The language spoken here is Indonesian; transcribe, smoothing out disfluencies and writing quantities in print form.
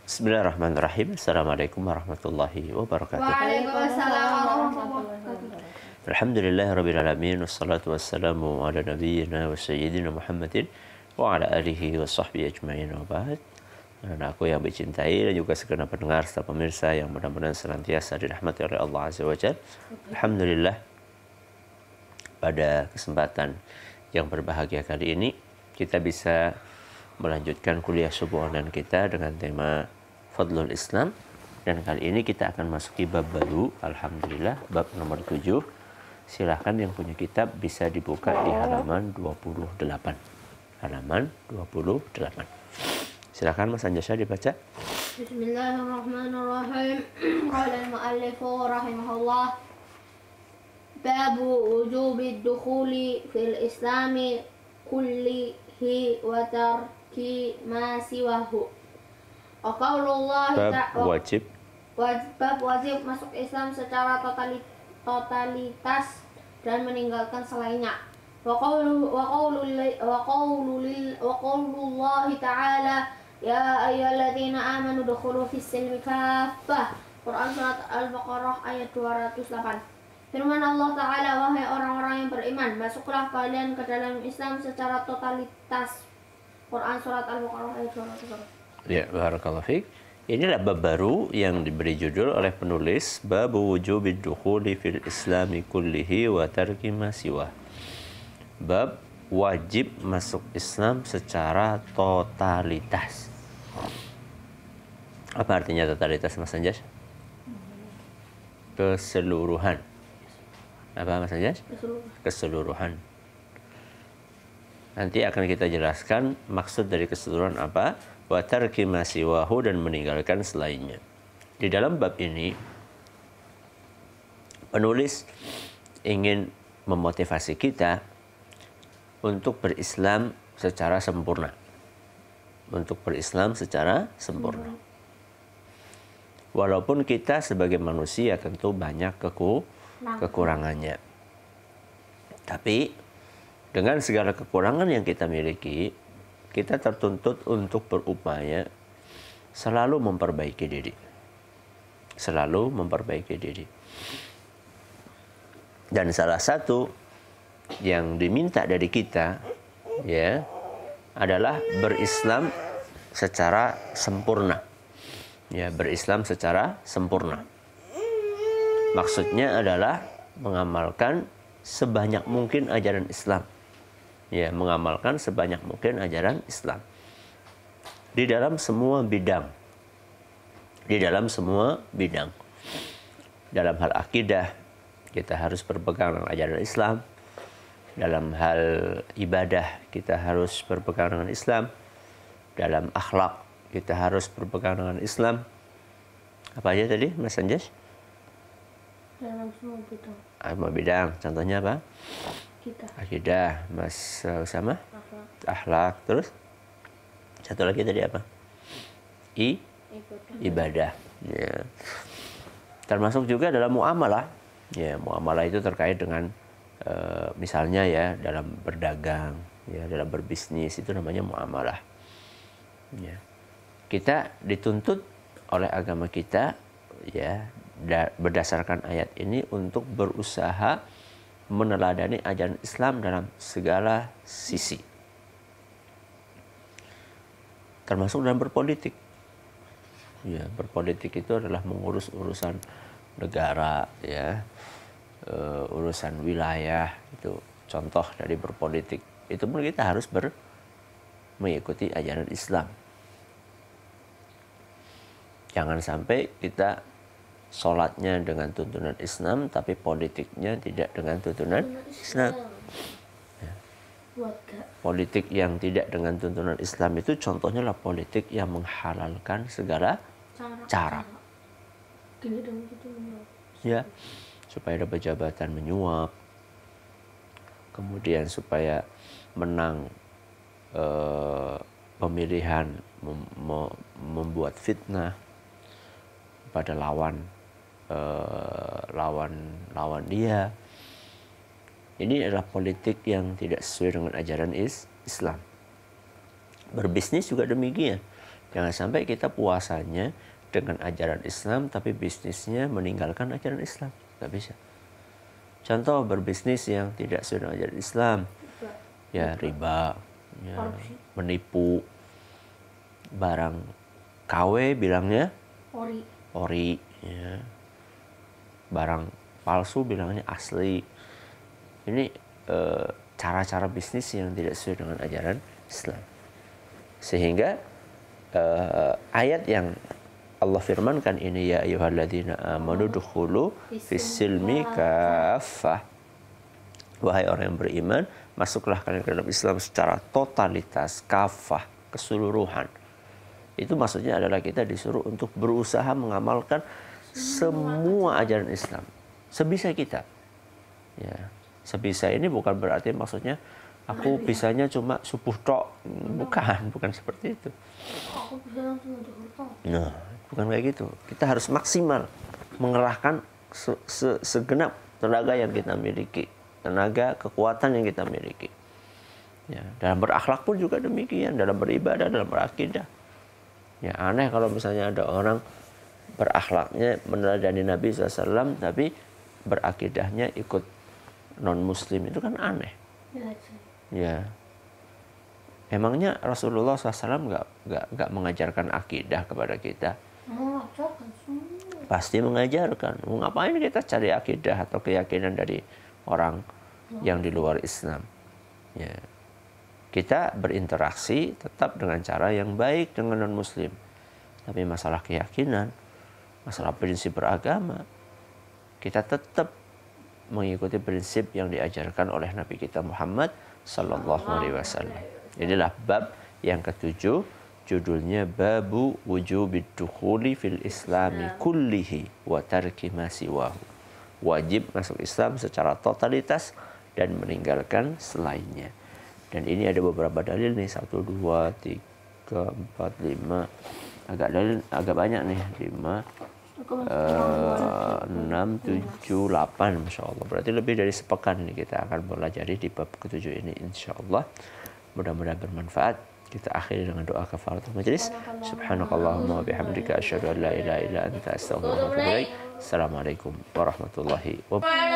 Bismillahirrahmanirrahim. Assalamualaikum warahmatullahi wabarakatuh. Waalaikumsalam warahmatullahi wabarakatuh. Alhamdulillahirrabbilalamin. Wassalatu wassalamu ala nabiyyina wa sayyidina Muhammadin wa ala alihi wa sahbihi ajma'in wa ba'd. Dan aku yang dicintai dan juga segenap pendengar serta pemirsa yang mudah-mudahan senantiasa dirahmati oleh Allah Azza wa Jalla. Alhamdulillah, pada kesempatan yang berbahagia kali ini kita bisa melanjutkan kuliah subuh online kita dengan tema Fadlul Islam, dan kali ini kita akan masuki bab baru, alhamdulillah, bab nomor 7. Silahkan yang punya kitab bisa dibuka di halaman 28. Halaman 28. Silahkan Mas Anjasya dibaca. Bismillahirrahmanirrahim. Qala al-mu'allif rahimahullah, babu wujubi dukhuli fil islami kullihi wa tarki ma siwahu. Wa qaulullah bab wajib masuk Islam secara totalitas dan meninggalkan selainnya. Wa qaulullah ta'ala ya ayyuhalladzina amanu dukhulu fis silmi kaffah. Quran surat Al-Baqarah ayat 208. Firman Allah Ta'ala, wahai orang-orang yang beriman, masuklah kalian ke dalam Islam secara totalitas. Quran surat Al-Baqarah ayat 208. Ya, barakallahu fiik. Inilah bab baru yang diberi judul oleh penulis Bab Wujubid Dukhuli fil Islami kullihi wa tarki ma siwa. Bab wajib masuk Islam secara totalitas. Apa artinya totalitas, Mas Anjas? Keseluruhan. Apa, Mas Anjas? Keseluruhan. Nanti akan kita jelaskan maksud dari keseluruhan apa. Wa tarki ma siwahu, dan meninggalkan selainnya. Di dalam bab ini penulis ingin memotivasi kita untuk berislam secara sempurna. Untuk berislam secara sempurna. Walaupun kita sebagai manusia tentu banyak kekurangannya. Tapi dengan segala kekurangan yang kita miliki, kita tertuntut untuk berupaya selalu memperbaiki diri. Selalu memperbaiki diri. Dan salah satu yang diminta dari kita ya adalah berislam secara sempurna. Ya, berislam secara sempurna. Maksudnya adalah mengamalkan sebanyak mungkin ajaran Islam. Ya, mengamalkan sebanyak mungkin ajaran Islam di dalam semua bidang. Di dalam semua bidang. Dalam hal akidah, kita harus berpegang dengan ajaran Islam. Dalam hal ibadah, kita harus berpegang dengan Islam. Dalam akhlak, kita harus berpegang dengan Islam. Apa aja tadi, Mas Anjas? Dalam semua bidang. Semua bidang. Contohnya apa? Akidah. Mas Usama? Akhlak. Terus? Satu lagi tadi apa? Ibadah. Ya. Termasuk juga dalam muamalah. Ya, muamalah itu terkait dengan misalnya ya dalam berdagang, ya dalam berbisnis, itu namanya muamalah. Ya. Kita dituntut oleh agama kita ya berdasarkan ayat ini untuk berusaha meneladani ajaran Islam dalam segala sisi. Termasuk dalam berpolitik. Ya, berpolitik itu adalah mengurus urusan negara, ya, urusan wilayah, itu contoh dari berpolitik. Itu pun kita harus mengikuti ajaran Islam. Jangan sampai kita sholatnya dengan tuntunan Islam, tapi politiknya tidak dengan tuntunan Islam. Ya. Politik yang tidak dengan tuntunan Islam itu contohnya lah politik yang menghalalkan segala cara. Ya, supaya dapat jabatan menyuap, kemudian supaya menang pemilihan, membuat fitnah pada lawan dia. Ini adalah politik yang tidak sesuai dengan ajaran Islam. Berbisnis juga demikian. Jangan sampai kita puasanya dengan ajaran Islam tapi bisnisnya meninggalkan ajaran Islam. Nggak bisa. Contoh berbisnis yang tidak sesuai dengan ajaran Islam. Ya riba, ya, menipu, barang KW bilangnya ori, ya. Barang palsu bilangnya asli. Ini cara-cara bisnis yang tidak sesuai dengan ajaran Islam. Sehingga ayat yang Allah firmankan ini, ya ayyuhalladzina amanu dukhulu fis-silmi kaffah. Wahai orang yang beriman, masuklah kalian ke dalam Islam secara totalitas, kafah, keseluruhan. Itu maksudnya adalah kita disuruh untuk berusaha mengamalkan semua ajaran Islam sebisa kita. Ya, sebisa ini bukan berarti maksudnya aku bisanya cuma subuh tok, bukan seperti itu. Nah, bukan kayak gitu. Kita harus maksimal mengerahkan segenap tenaga yang kita miliki, tenaga kekuatan yang kita miliki. Ya, dalam berakhlak pun juga demikian, dalam beribadah, dalam berakidah. Ya, aneh kalau misalnya ada orang berakhlaknya meneladani Nabi SAW tapi berakidahnya ikut non-muslim, itu kan aneh. Ya, emangnya Rasulullah SAW nggak mengajarkan akidah kepada kita? Pasti mengajarkan. Ngapain kita cari akidah atau keyakinan dari orang yang di luar Islam? Ya, kita berinteraksi tetap dengan cara yang baik dengan non-muslim. Tapi masalah keyakinan, masalah prinsip beragama, kita tetap mengikuti prinsip yang diajarkan oleh Nabi kita Muhammad Sallallahu Alaihi Wasallam. Inilah bab yang ketujuh, judulnya Babu Wujubid Dukhuli fil Islami kullihi wa tarki ma siwahu. Wajib masuk Islam secara totalitas dan meninggalkan selainnya. Dan ini ada beberapa dalil nih, 1, 2, 3, 4, 5. Agak banyak nih, 5, 6, 7, 8, Masya Allah. Berarti lebih dari sepekan ini kita akan pelajari di bab ketujuh ini, insya Allah. Mudah-mudahan bermanfaat. Kita akhiri dengan doa kafaratul majelis. Subhanakallahumma wa bihamdika asyhadu an la ilaha illa anta astaghfiruka wa atubu ilaik. Assalamualaikum warahmatullahi wabarakatuh.